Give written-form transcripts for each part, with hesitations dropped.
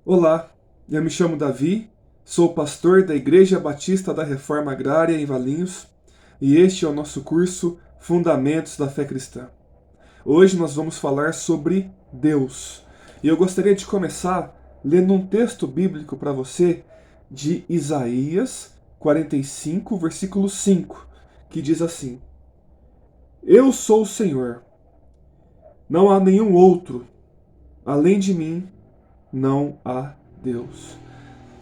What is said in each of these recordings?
Olá, eu me chamo Davi, sou pastor da Igreja Batista da Reforma Agrária em Valinhos e este é o nosso curso Fundamentos da Fé Cristã. Hoje nós vamos falar sobre Deus e eu gostaria de começar lendo um texto bíblico para você de Isaías 45, versículo 5, que diz assim: Eu sou o Senhor, não há nenhum outro, além de mim não há Deus.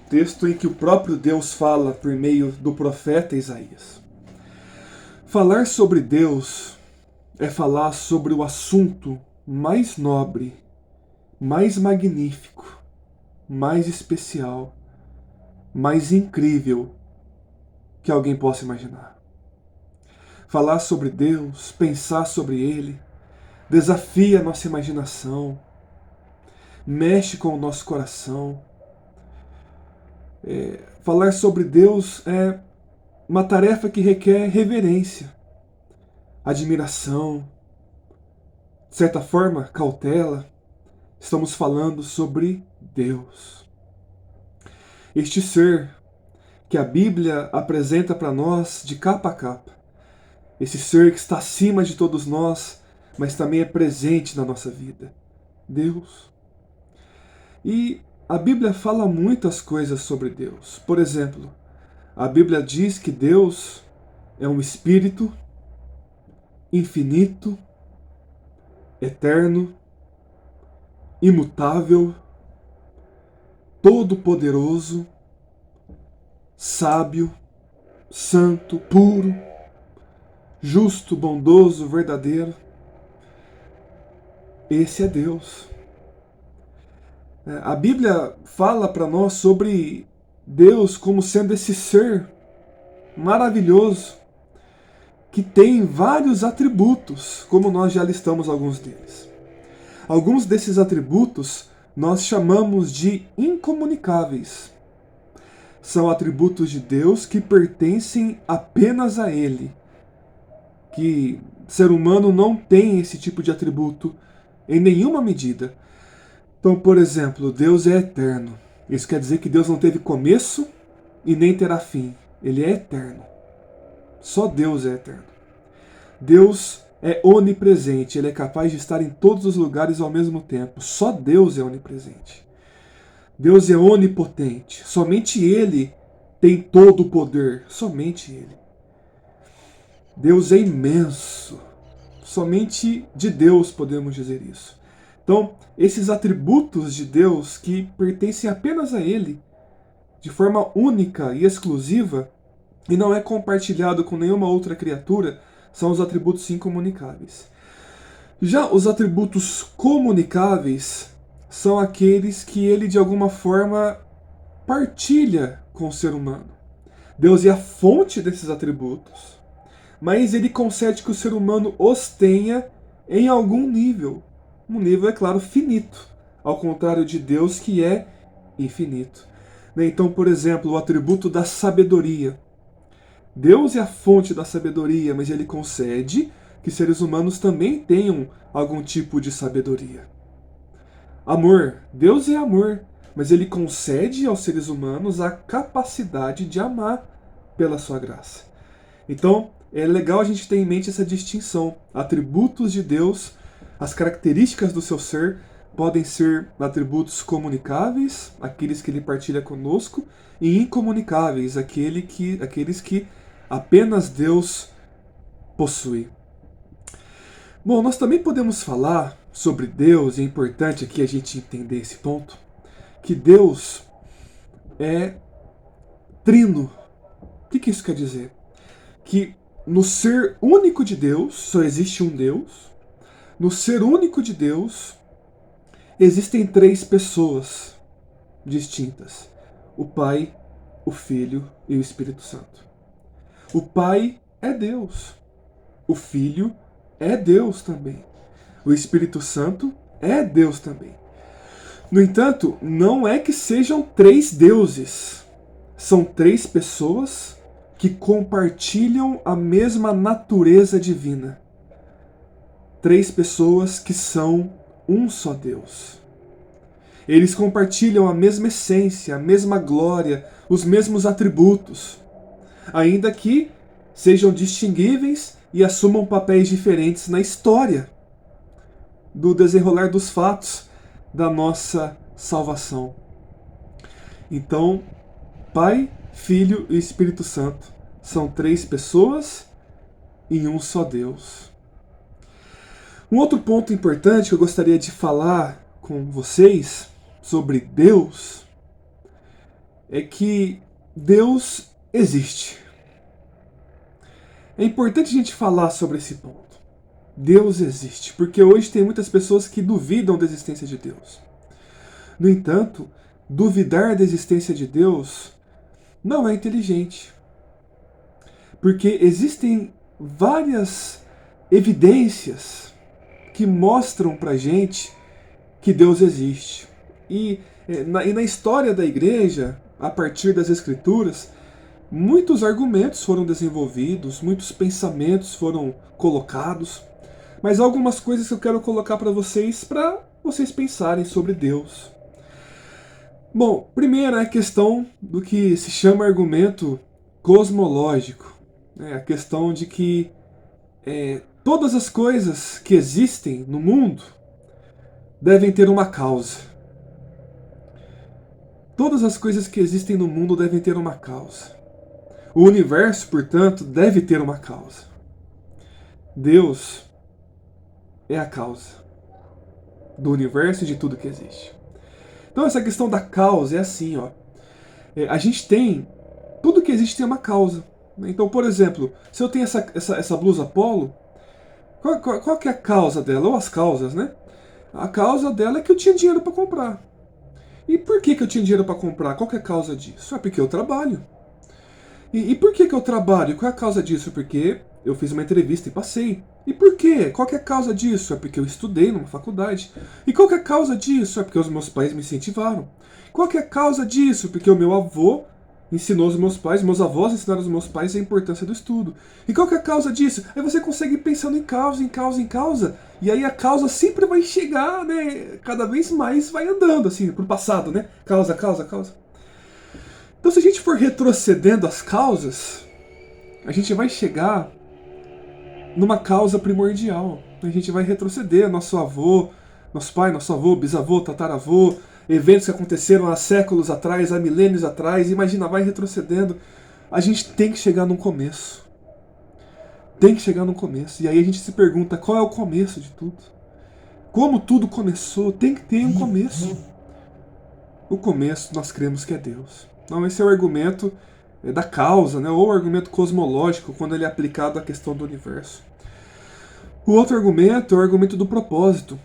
Texto em que o próprio Deus fala por meio do profeta Isaías. Falar sobre Deus é falar sobre o assunto mais nobre, mais magnífico, mais especial, mais incrível que alguém possa imaginar. Falar sobre Deus, pensar sobre Ele, desafia a nossa imaginação, mexe com o nosso coração. Falar sobre Deus é uma tarefa que requer reverência, admiração, de certa forma, cautela. Estamos falando sobre Deus. Este ser que a Bíblia apresenta para nós de capa a capa. Esse ser que está acima de todos nós, mas também é presente na nossa vida. Deus. E a Bíblia fala muitas coisas sobre Deus. Por exemplo, a Bíblia diz que Deus é um espírito infinito, eterno, imutável, todo-poderoso, sábio, santo, puro, justo, bondoso, verdadeiro. Esse é Deus. A Bíblia fala para nós sobre Deus como sendo esse ser maravilhoso que tem vários atributos, como nós já listamos alguns deles. Alguns desses atributos nós chamamos de incomunicáveis. São atributos de Deus que pertencem apenas a Ele. Que o ser humano não tem esse tipo de atributo em nenhuma medida. Então, por exemplo, Deus é eterno. Isso quer dizer que Deus não teve começo e nem terá fim. Ele é eterno. Só Deus é eterno. Deus é onipresente. Ele é capaz de estar em todos os lugares ao mesmo tempo. Só Deus é onipresente. Deus é onipotente. Somente Ele tem todo o poder. Somente Ele. Deus é imenso. Somente de Deus podemos dizer isso. Então, esses atributos de Deus que pertencem apenas a Ele, de forma única e exclusiva, e não é compartilhado com nenhuma outra criatura, são os atributos incomunicáveis. Já os atributos comunicáveis são aqueles que Ele de alguma forma partilha com o ser humano. Deus é a fonte desses atributos, mas Ele concede que o ser humano os tenha em algum nível. Um nível, é claro, finito, ao contrário de Deus, que é infinito. Então, por exemplo, o atributo da sabedoria. Deus é a fonte da sabedoria, mas Ele concede que seres humanos também tenham algum tipo de sabedoria. Amor. Deus é amor, mas Ele concede aos seres humanos a capacidade de amar pela sua graça. Então, é legal a gente ter em mente essa distinção. Atributos de Deus, as características do seu ser, podem ser atributos comunicáveis, aqueles que Ele partilha conosco, e incomunicáveis, aqueles que apenas Deus possui. Bom, nós também podemos falar sobre Deus, e é importante aqui a gente entender esse ponto, que Deus é trino. O que isso quer dizer? Que no ser único de Deus, só existe um Deus. No ser único de Deus, existem três pessoas distintas: o Pai, o Filho e o Espírito Santo. O Pai é Deus. O Filho é Deus também. O Espírito Santo é Deus também. No entanto, não é que sejam três deuses. São três pessoas que compartilham a mesma natureza divina. Três pessoas que são um só Deus. Eles compartilham a mesma essência, a mesma glória, os mesmos atributos, ainda que sejam distinguíveis e assumam papéis diferentes na história do desenrolar dos fatos da nossa salvação. Então, Pai, Filho e Espírito Santo são 3 pessoas em um só Deus. Um outro ponto importante que eu gostaria de falar com vocês sobre Deus é que Deus existe. É importante a gente falar sobre esse ponto. Deus existe, porque hoje tem muitas pessoas que duvidam da existência de Deus. No entanto, duvidar da existência de Deus não é inteligente. Porque existem várias evidências que mostram pra gente que Deus existe. E na história da igreja, a partir das Escrituras, muitos argumentos foram desenvolvidos, muitos pensamentos foram colocados, mas há algumas coisas que eu quero colocar para vocês pensarem sobre Deus. Bom, primeiro é a questão do que se chama argumento cosmológico. A questão de que todas as coisas que existem no mundo devem ter uma causa. Todas as coisas que existem no mundo devem ter uma causa. O universo, portanto, deve ter uma causa. Deus é a causa do universo e de tudo que existe. Então essa questão da causa é assim, ó. A gente tem... Tudo que existe tem uma causa. Então, por exemplo, se eu tenho essa blusa polo, qual que é a causa dela? Ou as causas, né? A causa dela é que eu tinha dinheiro para comprar. E por que eu tinha dinheiro para comprar? Qual que é a causa disso? É porque eu trabalho. E por que eu trabalho? Qual é a causa disso? Porque eu fiz uma entrevista e passei. E por quê? Qual que é a causa disso? É porque eu estudei numa faculdade. E qual que é a causa disso? É porque os meus pais me incentivaram. Qual que é a causa disso? Porque o meu avô ensinou os meus pais, meus avós ensinaram os meus pais a importância do estudo. E qual que é a causa disso? Aí você consegue ir pensando em causa, em causa, em causa. E aí a causa sempre vai chegar, né? Cada vez mais vai andando, assim, pro passado, né? Causa, causa, causa. Então se a gente for retrocedendo as causas, a gente vai chegar numa causa primordial. A gente vai retroceder, nosso avô, nosso pai, nosso avô, bisavô, tataravô, eventos que aconteceram há séculos atrás, há milênios atrás, imagina, vai retrocedendo. A gente tem que chegar num começo. Tem que chegar num começo. E aí a gente se pergunta, qual é o começo de tudo? Como tudo começou? Tem que ter um começo. O começo nós cremos que é Deus. Então esse é o argumento da causa, né? Ou o argumento cosmológico, quando ele é aplicado à questão do universo. O outro argumento é o argumento do propósito,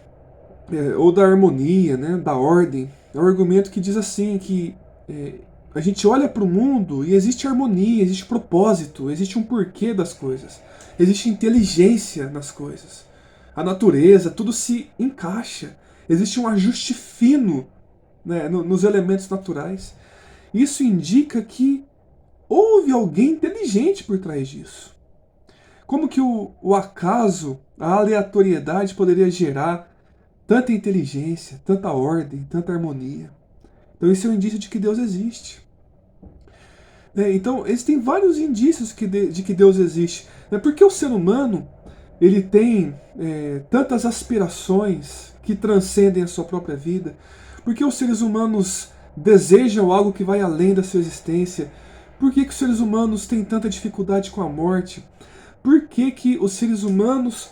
ou da harmonia, né? Da ordem. É um argumento que diz assim, que a gente olha para o mundo e existe harmonia, existe propósito, existe um porquê das coisas, existe inteligência nas coisas. A natureza, tudo se encaixa, existe um ajuste fino, né, nos elementos naturais. Isso indica que houve alguém inteligente por trás disso. Como que o acaso, a aleatoriedade poderia gerar tanta inteligência, tanta ordem, tanta harmonia? Então isso é um indício de que Deus existe. Então existem vários indícios de que Deus existe. Porque o ser humano ele tem tantas aspirações que transcendem a sua própria vida? Porque os seres humanos desejam algo que vai além da sua existência? Por que os seres humanos têm tanta dificuldade com a morte? Por que os seres humanos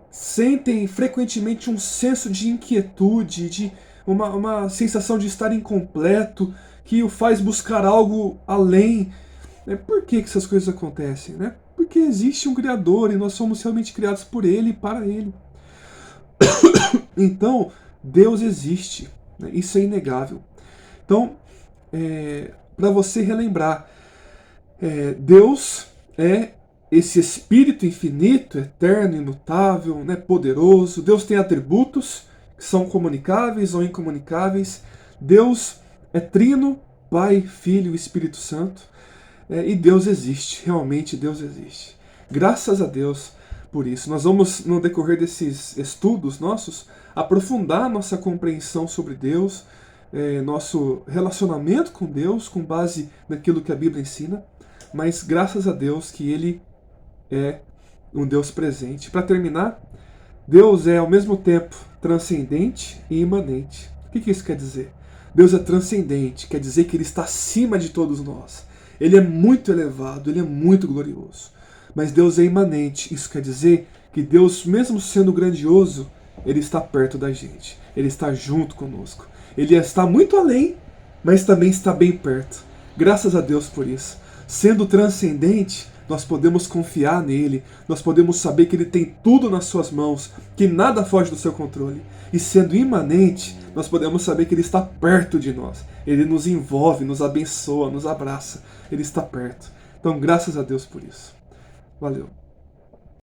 sentem frequentemente um senso de inquietude, de uma sensação de estar incompleto, que o faz buscar algo além? Por que essas coisas acontecem? Porque existe um Criador e nós somos realmente criados por Ele e para Ele. Então, Deus existe. Isso é inegável. Então, para você relembrar, Deus é esse Espírito infinito, eterno, imutável, poderoso. Deus tem atributos que são comunicáveis ou incomunicáveis. Deus é trino, Pai, Filho e Espírito Santo. E Deus existe, realmente Deus existe. Graças a Deus por isso. Nós vamos, no decorrer desses estudos nossos, aprofundar nossa compreensão sobre Deus, nosso relacionamento com Deus com base naquilo que a Bíblia ensina, mas graças a Deus que Ele é um Deus presente. Para terminar, Deus é ao mesmo tempo transcendente e imanente. O que isso quer dizer? Deus é transcendente, quer dizer que Ele está acima de todos nós. Ele é muito elevado, Ele é muito glorioso. Mas Deus é imanente, isso quer dizer que Deus, mesmo sendo grandioso, Ele está perto da gente. Ele está junto conosco. Ele está muito além, mas também está bem perto. Graças a Deus por isso. Sendo transcendente, nós podemos confiar nele, nós podemos saber que ele tem tudo nas suas mãos, que nada foge do seu controle. E sendo imanente, nós podemos saber que ele está perto de nós. Ele nos envolve, nos abençoa, nos abraça. Ele está perto. Então, graças a Deus por isso. Valeu.